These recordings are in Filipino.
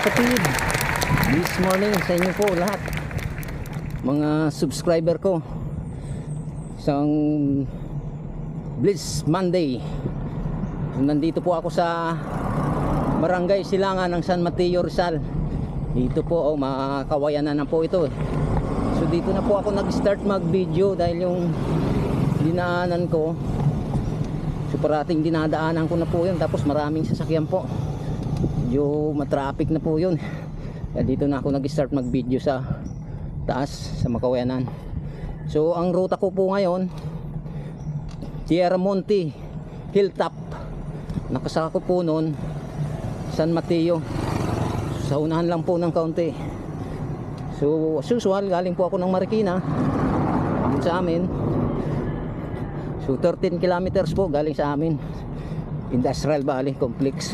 kapatid, this morning sa inyo po lahat, mga subscriber ko. Isang Blitz Monday. Nandito po ako sa Barangay Silangan ng San Mateo, Rizal. Dito po, makakawayanan na po ito. So dito na po ako nag-start mag-video dahil yung dinaanan ko, so parating dinadaanan ko na po yun, tapos maraming sasakyan po. Medyo matraffic na po yun. Kaya dito na ako nag-start mag-video sa taas, sa Makawayanan. So ang ruta ko po ngayon, Tierra Monte, Hilltop. Nakasaka ko po noon San Mateo. Sa unahan lang po ng kaunti. So as usual, galing po ako ng Marikina dun sa amin. So 13 kilometers po galing sa amin, Industrial Valley Complex.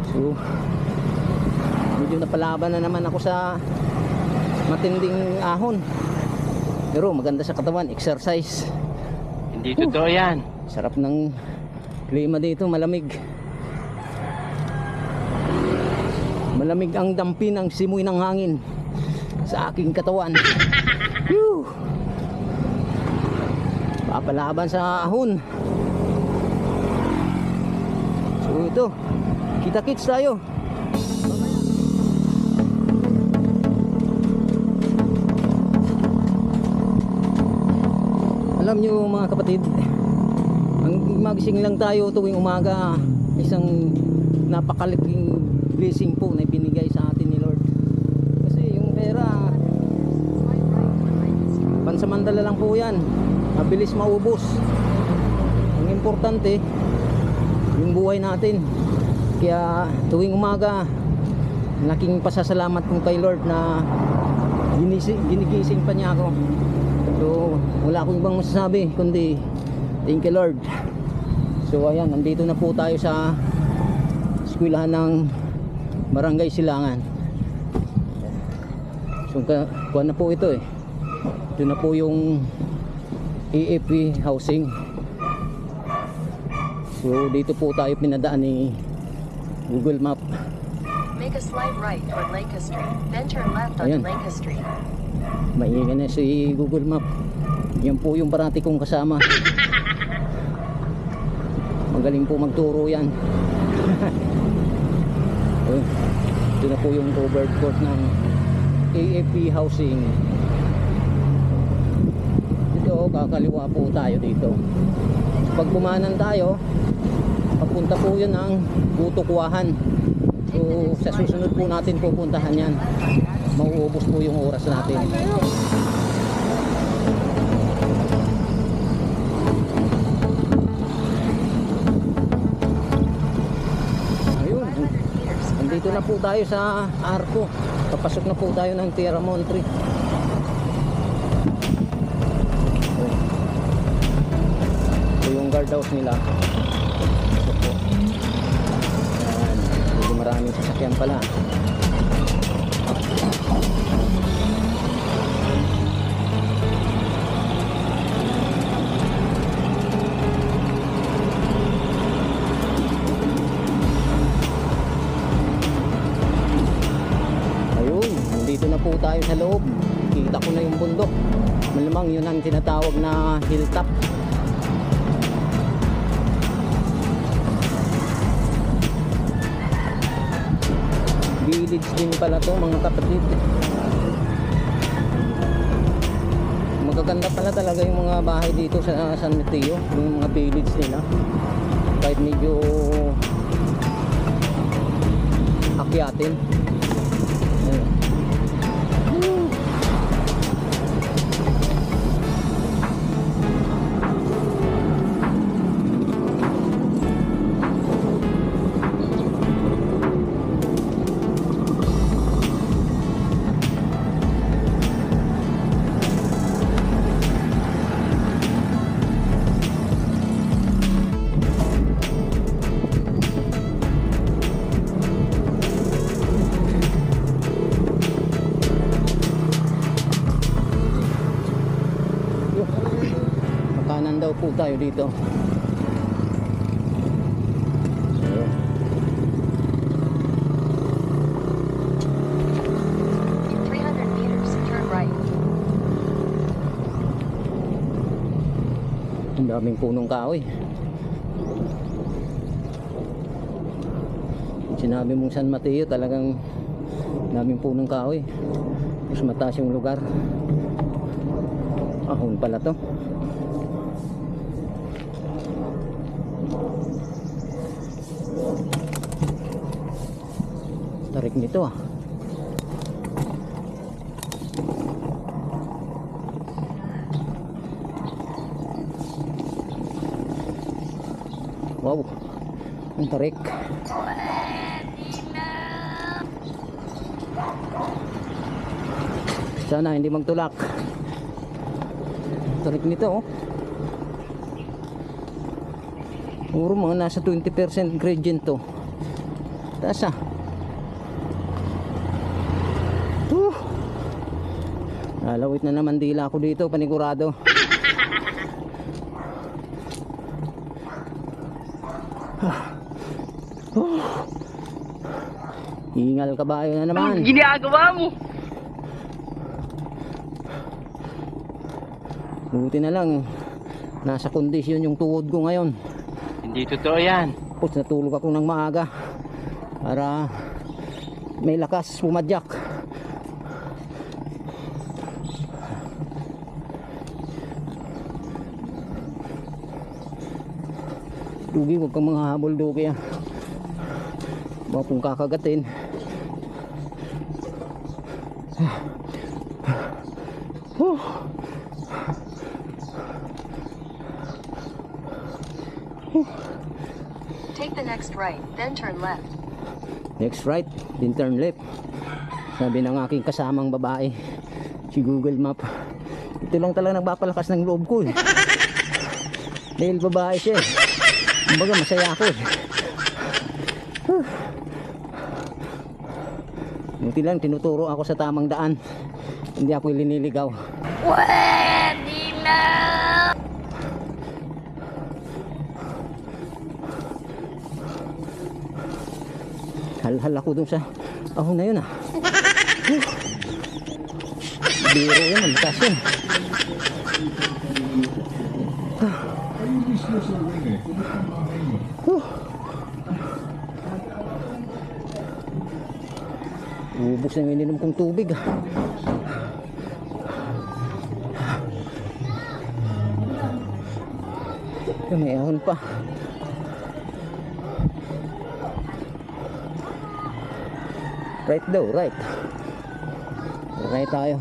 So medyo napalaban na naman ako sa matinding ahon, pero maganda sa katawan, exercise. Hindi totoo yan. Sarap ng klima dito, malamig. Malamig ang dampi ng simoy ng hangin sa aking katawan. Whew! Papalaban sa ahon. So ito, kita-kits tayo. Alam nyo mga kapatid, ang magising lang tayo tuwing umaga, isang napakalaking blessing po na ibinigay sa atin ni Lord. Kasi yung pera, pansamantala lang po yan, mabilis maubos. Ang importante yung buhay natin. Kaya tuwing umaga, laking pasasalamat po kay Lord na ginigising pa niya ako. So wala akong ibang masasabi kundi thank you Lord. So ayan, nandito na po tayo sa eskwelahan ng Barangay Silangan. So kuha na po ito eh. Ito na po yung AFP housing. So dito po tayo pinadaan ni Google Map. Make a slight right toward Lake Street, then turn left Ayan. onto Lake Street. Maingay na si Google Map. Yan po yung parati kong kasama. Magaling po magturo yan. Ito na po yung covered court ng AFP housing. Dito, kakaliwa po tayo dito. Pag kumanan tayo, papunta po yun ang Butukwahan. So sa susunod po natin pupuntahan yan. Mauubos po yung oras natin. Ayun, nandito na po tayo sa Arco. Papasok na po tayo ng Tierra Monte. Ito yung guardhouse nila. Ito po. Ayan, medyo maraming sasakyan pala. Dito na po tayo sa loob. Kita ko na yung bundok. Malamang yun ang tinatawag na hilltop. Village din pala to mga kapatid. Magaganda pala talaga yung mga bahay dito sa San Mateo, yung mga village nila. Kahit medyo akyatin. Ayun. daw po tayo dito. So, daming punong kahoy. Sinabi mong San Mateo, talagang daming punong kahoy. Mas mataas yung lugar. Ahon pala to. Tarik nito ah. Wow, ang tarik. Sana hindi magtulak. Tarik nito oh. Puro mga nasa 20% gradient to. Taas ah. Lalawit na naman dila ako dito, panigurado. Hingal kabayo na naman. Ginagawa mo? Buti na lang nasa kondisyon yung tuhod ko ngayon. Hindi totoo yan. Tapos natulog ako ng maaga para may lakas pumadyak. Dugi, huwag kang mga habol, Dugi ah. Baka kung kakagatin. Take the next right, then turn left. Next right, then turn left. Sabi ng aking kasamang babae, si Google Map. Ito lang talaga nagpapalakas ng loob ko eh. Dahil babae siya eh. Kumbaga masaya ako eh. Buti lang tinuturo ako sa tamang daan. Hindi ako liniligaw. Pwede na! Halhal ako dun sa ahon na yun ah. Biro yan, malakas yun. Ubus na yung ininom kong tubig ah. May ahon pa. Right daw, right. Right tayo.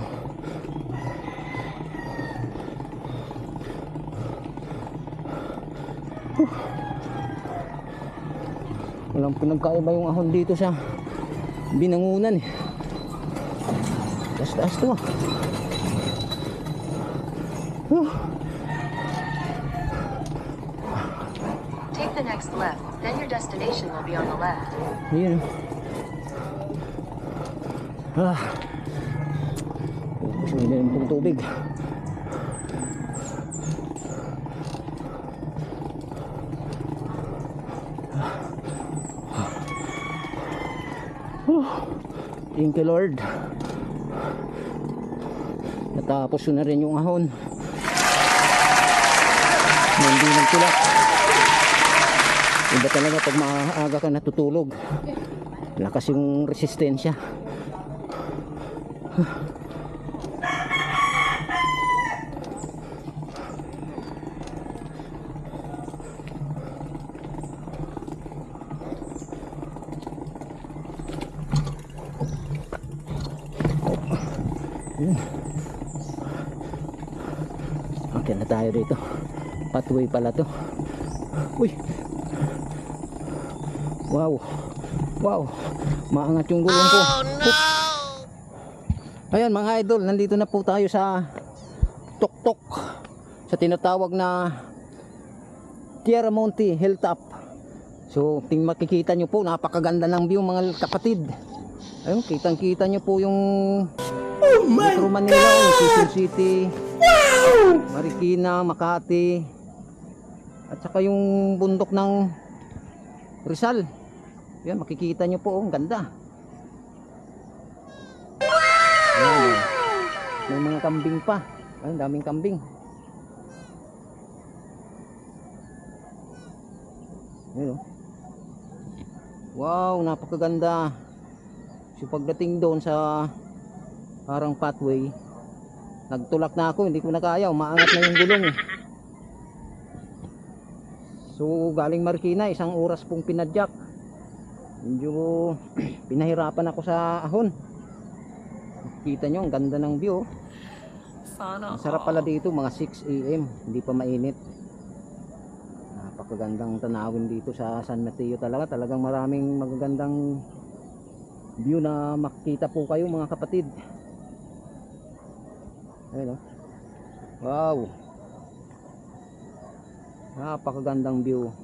Walang pinagkaiba yung ahon dito sa Binangunan eh. Taas-taas to ah. Take the next left, then your destination will be on the left. Ayun. Ah. Ubus na yung tubig. Thank you Lord. Natapos na rin yung ahon. Hindi nagtulak. Iba talaga pag maaga ka natutulog. Lakas yung resistensya. Okay na tayo dito. Pathway pala to. Uy. Wow. Wow. Maangat yung gulong ko. Oh, no! Ayan mga idol, nandito na po tayo sa Tuktok. Sa tinatawag na Tierra Monte Hilltop. So, makikita nyo po, napakaganda ng view mga kapatid. Ayun, kitang-kita nyo po yung Metro Manila, Quezon City, Marikina, Makati, at saka yung bundok ng Rizal. Yan, makikita nyo po, ang ganda. Ayan, may mga kambing pa. Ayun, daming kambing. Ayun, oh. Wow, napakaganda. So pagdating doon sa parang pathway, nagtulak na ako, hindi ko na kaya, umaangat na yung gulong eh. So galing Marikina, 1 oras pong pinadyak. Medyo pinahirapan ako sa ahon. Kita nyo, ang ganda ng view. Sana Masarap pala dito, mga 6 AM, hindi pa mainit. Napakagandang tanawin dito sa San Mateo talaga. Talagang maraming magagandang view na makikita po kayo mga kapatid. Ayun, oh. Wow, napakagandang view.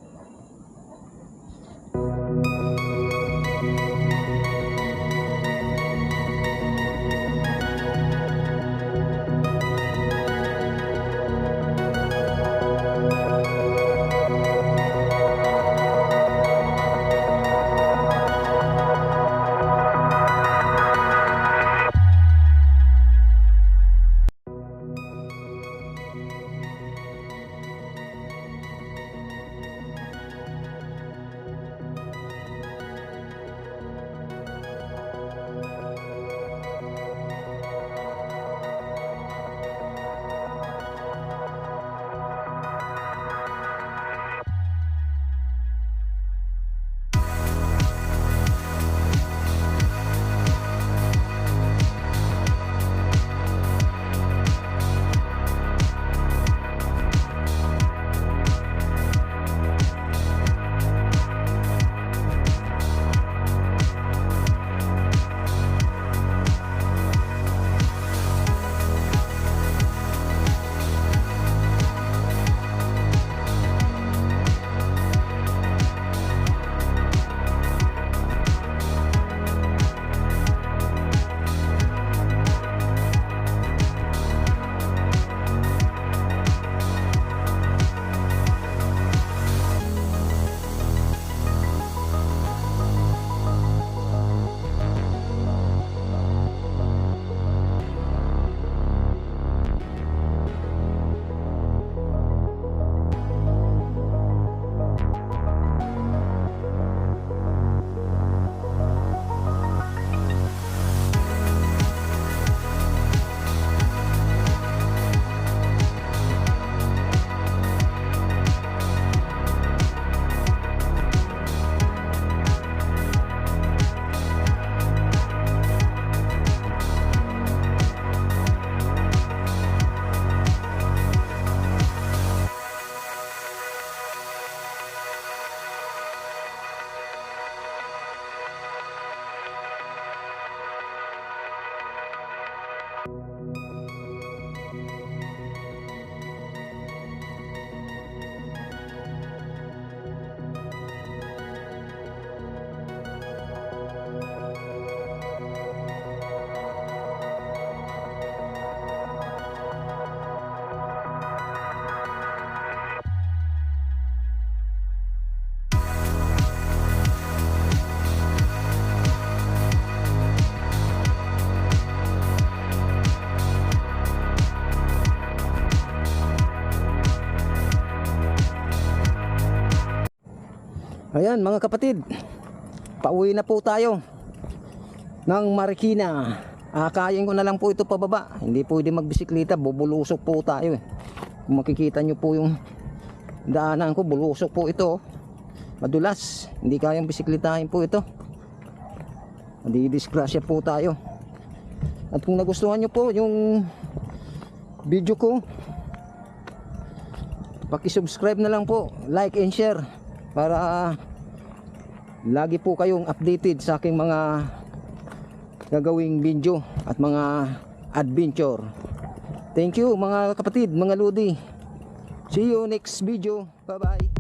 Ayan mga kapatid, pauwi na po tayo ng Marikina. Akayin ko na lang po ito pababa. Hindi pwede magbisikleta, bubulusok po tayo eh. Kung makikita nyo po yung daanan ko, bulusok po ito. Madulas, hindi kayang bisikletahin po ito. Madidisgrasya po tayo. At kung nagustuhan nyo po yung video ko, paki-subscribe na lang po, like and share, para lagi po kayong updated sa aking mga gagawing video at mga adventure. Thank you mga kapatid, mga lodi. See you next video. Bye bye.